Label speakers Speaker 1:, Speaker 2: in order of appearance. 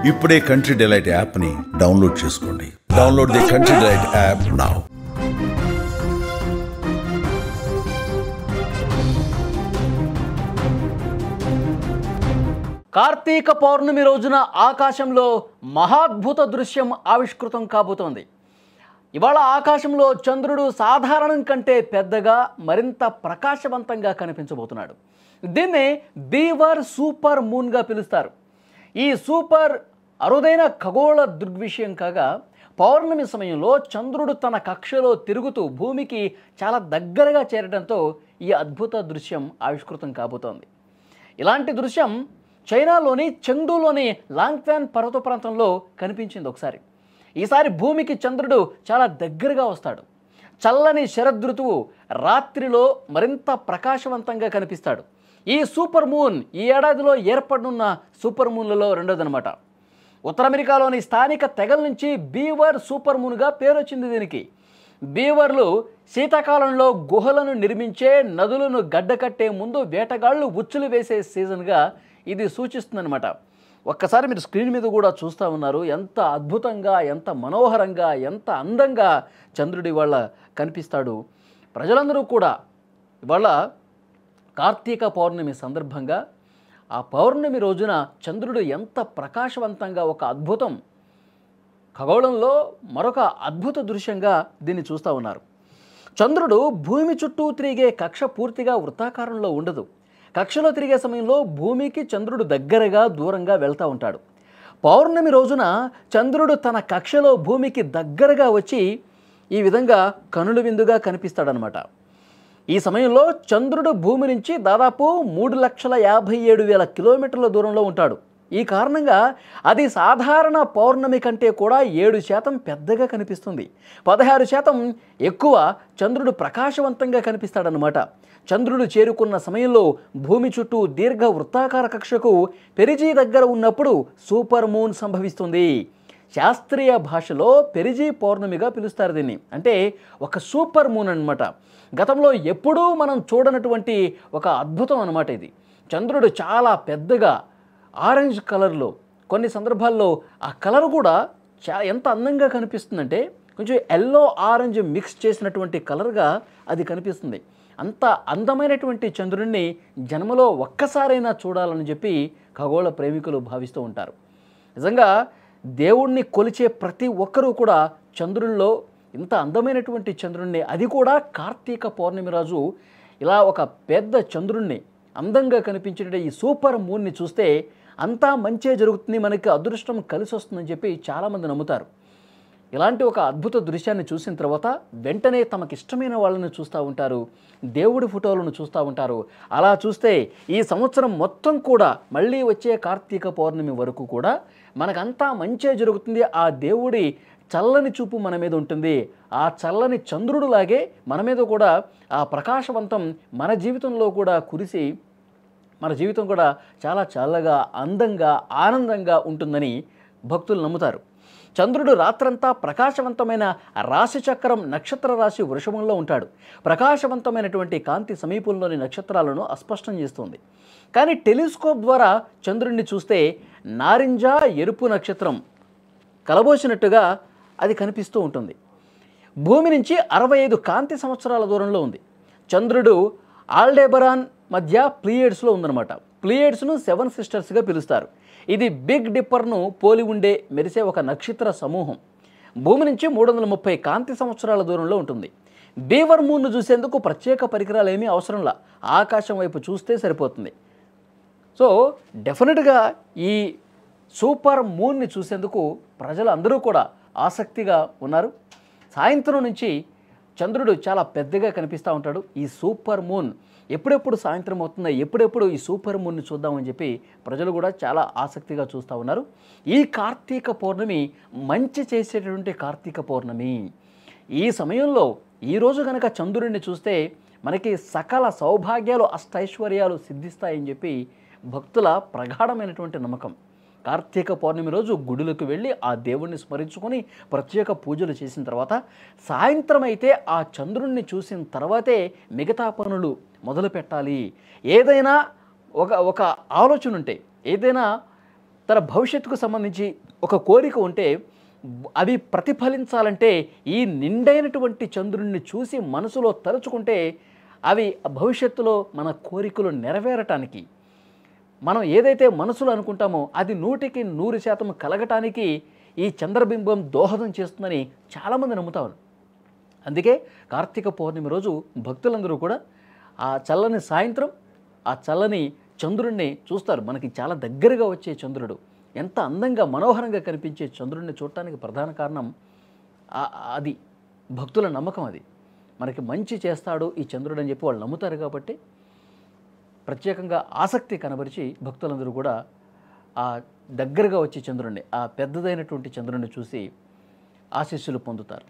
Speaker 1: ఇప్పుడే Country Delight యాప్ని download చేసుకోండి. Download the Country Delight app now.
Speaker 2: Karthika Pournami రోజున ఆకాశంలో మహాద్భుత దృశ్యం ఆవిష్కృతం కాబోతోంది. ఇవాళ ఆకాశంలో చంద్రుడు సాధారణం కంటే పెద్దగా మరింత ప్రకాశవంతంగా కనిపించబోతున్నాడు. దీన్నే బీవర్ సూపర్ మూన్గా పిలుస్తారు. ఈ సూపర్ అరుదైన ఖగోళ దృగ్విషయం కాగా పౌర్ణమి సమయంలో చంద్రుడు తన కక్షలో తిరుగుతూ భూమికి చాలా దగ్గరగా చేరడంతో ఈ అద్భుత దృశ్యం ఆవిష్కృతం కాబోతోంది. ఇలాంటి దృశ్యం చైనాలోని చెంగ్డూలోని లాంగ్ఫాన్ పర్వత ప్రాంతంలో కనిపించింది ఒకసారి. ఈసారి భూమికి చంద్రుడు చాలా దగ్గరగా వస్తాడు. చల్లని శరదృతువు రాత్రిలో మరింత ప్రకాశవంతంగా కనిపిస్తాడు. ఈ సూపర్ మూన్ ఈ ఏడాదిలో ఏర్పడనున్న సూపర్ మూన్లలో రెండోదనమాట. ఉత్తర అమెరికాలోని స్థానిక తెగల నుంచి బీవర్ సూపర్ మూన్గా పేరొచ్చింది దీనికి. బీవర్లు శీతాకాలంలో గుహలను నిర్మించే, నదులను గడ్డకట్టే ముందు వేటగాళ్లు ఉచ్చులు వేసే సీజన్గా ఇది సూచిస్తుందన్నమాట. ఒక్కసారి మీరు స్క్రీన్ మీద కూడా చూస్తూ ఉన్నారు. ఎంత అద్భుతంగా, ఎంత మనోహరంగా, ఎంత అందంగా చంద్రుడు ఇవాళ కనిపిస్తాడు. ప్రజలందరూ కూడా ఇవాళ కార్తీక పౌర్ణమి సందర్భంగా ఆ పౌర్ణమి రోజున చంద్రుడు ఎంత ప్రకాశవంతంగా ఒక అద్భుతం, ఖగోళంలో మరొక అద్భుత దృశ్యంగా దీన్ని చూస్తూ ఉన్నారు. చంద్రుడు భూమి చుట్టూ తిరిగే కక్ష పూర్తిగా వృత్తాకారంలో ఉండదు. కక్షలో తిరిగే సమయంలో భూమికి చంద్రుడు దగ్గరగా దూరంగా వెళ్తూ ఉంటాడు. పౌర్ణమి రోజున చంద్రుడు తన కక్షలో భూమికి దగ్గరగా వచ్చి ఈ విధంగా కనుల విందుగా కనిపిస్తాడనమాట. ఈ సమయంలో చంద్రుడు భూమి నుంచి దాదాపు 3,57,000 కిలోమీటర్ల దూరంలో ఉంటాడు. ఈ కారణంగా అది సాధారణ పౌర్ణమి కంటే కూడా 7% పెద్దగా కనిపిస్తుంది. 16% ఎక్కువ చంద్రుడు ప్రకాశవంతంగా కనిపిస్తాడనమాట. చంద్రుడు చేరుకున్న సమయంలో భూమి చుట్టూ దీర్ఘ వృత్తాకార కక్షకు పెరిజీ దగ్గర ఉన్నప్పుడు సూపర్ మూన్ సంభవిస్తుంది. శాస్త్రీయ భాషలో పెరిజీ పౌర్ణమిగా పిలుస్తారు దీన్ని. అంటే ఒక సూపర్ మూన్ అన్నమాట. గతంలో ఎప్పుడూ మనం చూడనటువంటి ఒక అద్భుతం అన్నమాట ఇది. చంద్రుడు చాలా పెద్దగా ఆరెంజ్ కలర్లో, కొన్ని సందర్భాల్లో ఆ కలర్ కూడా ఎంత అందంగా కనిపిస్తుందంటే కొంచెం ఎల్లో ఆరెంజ్ మిక్స్ చేసినటువంటి కలర్గా అది కనిపిస్తుంది. అంత అందమైనటువంటి చంద్రుడిని జన్మలో ఒక్కసారైనా చూడాలని చెప్పి ఖగోళ ప్రేమికులు భావిస్తూ ఉంటారు. నిజంగా దేవుణ్ణి కొలిచే ప్రతి ఒక్కరూ కూడా చంద్రుల్లో ఇంత అందమైనటువంటి చంద్రుడిని, అది కూడా కార్తీక పౌర్ణమి రోజు ఇలా ఒక పెద్ద చంద్రుడిని అందంగా కనిపించే ఈ సూపర్ మూన్ని చూస్తే అంతా మంచే జరుగుతుంది, మనకి అదృష్టం కలిసి వస్తుందని చెప్పి చాలామంది నమ్ముతారు. ఇలాంటి ఒక అద్భుత దృశ్యాన్ని చూసిన తర్వాత వెంటనే తమకు ఇష్టమైన వాళ్ళని చూస్తూ ఉంటారు, దేవుడి ఫోటోలను చూస్తూ ఉంటారు. అలా చూస్తే ఈ సంవత్సరం మొత్తం కూడా మళ్ళీ వచ్చే కార్తీక పౌర్ణమి వరకు కూడా మనకంతా మంచే జరుగుతుంది. ఆ దేవుడి చల్లని చూపు మన మీద ఉంటుంది. ఆ చల్లని చంద్రుడులాగే మన మీద కూడా ఆ ప్రకాశవంతం మన జీవితంలో కూడా కురిసి మన జీవితం కూడా చాలా చల్లగా, అందంగా, ఆనందంగా ఉంటుందని భక్తులు నమ్ముతారు. చంద్రుడు రాత్రంతా ప్రకాశవంతమైన రాశి చక్రం నక్షత్ర రాశి వృషభంలో ఉంటాడు. ప్రకాశవంతమైనటువంటి కాంతి సమీపంలోని నక్షత్రాలను అస్పష్టం చేస్తుంది. కానీ టెలిస్కోప్ ద్వారా చంద్రుడిని చూస్తే నారింజ ఎరుపు నక్షత్రం కలబోసినట్టుగా అది కనిపిస్తూ ఉంటుంది. భూమి నుంచి 65 కాంతి సంవత్సరాల దూరంలో ఉంది. చంద్రుడు ఆల్డెబరాన్ మధ్య ప్లీయడ్స్లో ఉందన్నమాట. ప్లీయడ్స్ను 7 సిస్టర్స్గా పిలుస్తారు. ఇది బిగ్ డిప్పర్ను పోలి ఉండే మెరిసే ఒక నక్షత్ర సమూహం. భూమి నుంచి 330 కాంతి సంవత్సరాల దూరంలో ఉంటుంది. బీవర్ మూన్ను చూసేందుకు ప్రత్యేక పరికరాలు ఏమీ అవసరంలా, ఆకాశం వైపు చూస్తే సరిపోతుంది. సో డెఫినెట్గా ఈ సూపర్ మూన్ని చూసేందుకు ప్రజలు అందరూ కూడా ఆసక్తిగా ఉన్నారు. సాయంత్రం నుంచి చంద్రుడు చాలా పెద్దగా కనిపిస్తూ ఉంటాడు. ఈ సూపర్ మూన్ ఎప్పుడెప్పుడు సాయంత్రం అవుతుందో, ఎప్పుడెప్పుడు ఈ సూపర్ మూన్ని చూద్దామని చెప్పి ప్రజలు కూడా చాలా ఆసక్తిగా చూస్తూ ఉన్నారు. ఈ కార్తీక పౌర్ణమి మంచి చేసేటటువంటి కార్తీక పౌర్ణమి. ఈ సమయంలో ఈరోజు కనుక చంద్రుడిని చూస్తే మనకి సకల సౌభాగ్యాలు, అష్టైశ్వర్యాలు సిద్ధిస్తాయని చెప్పి భక్తుల ప్రగాఢమైనటువంటి నమ్మకం. కార్తీక పౌర్ణమి రోజు గుడులకు వెళ్ళి ఆ దేవుణ్ణి స్మరించుకొని ప్రత్యేక పూజలు చేసిన తర్వాత సాయంత్రం అయితే ఆ చంద్రుణ్ణి చూసిన తర్వాతే మిగతా పనులు మొదలు పెట్టాలి. ఏదైనా ఒక ఆలోచన ఉంటే, ఏదైనా తన భవిష్యత్తుకు సంబంధించి ఒక కోరిక ఉంటే అది ప్రతిఫలించాలంటే ఈ నిండైనటువంటి చంద్రుడిని చూసి మనసులో తలుచుకుంటే అవి భవిష్యత్తులో మన కోరికలు నెరవేరటానికి, మనం ఏదైతే మనసులో అనుకుంటామో అది 100% కలగటానికి ఈ చంద్రబింబం దోహదం చేస్తుందని చాలామంది నమ్ముతారు. అందుకే కార్తీక పౌర్ణమి రోజు భక్తులందరూ కూడా ఆ చల్లని సాయంత్రం ఆ చల్లని చంద్రుడిని చూస్తారు. మనకి చాలా దగ్గరగా వచ్చే చంద్రుడు, ఎంత అందంగా మనోహరంగా కనిపించే చంద్రుడిని చూడటానికి ప్రధాన కారణం అది భక్తుల నమ్మకం. అది మనకి మంచి చేస్తాడు ఈ చంద్రుడు అని చెప్పి వాళ్ళు నమ్ముతారు. కాబట్టి ప్రత్యేకంగా ఆసక్తి కనబరిచి భక్తులందరూ కూడా ఆ దగ్గరగా వచ్చే చంద్రుడిని, ఆ పెద్దదైనటువంటి చంద్రుడిని చూసి ఆశీస్సులు పొందుతారు.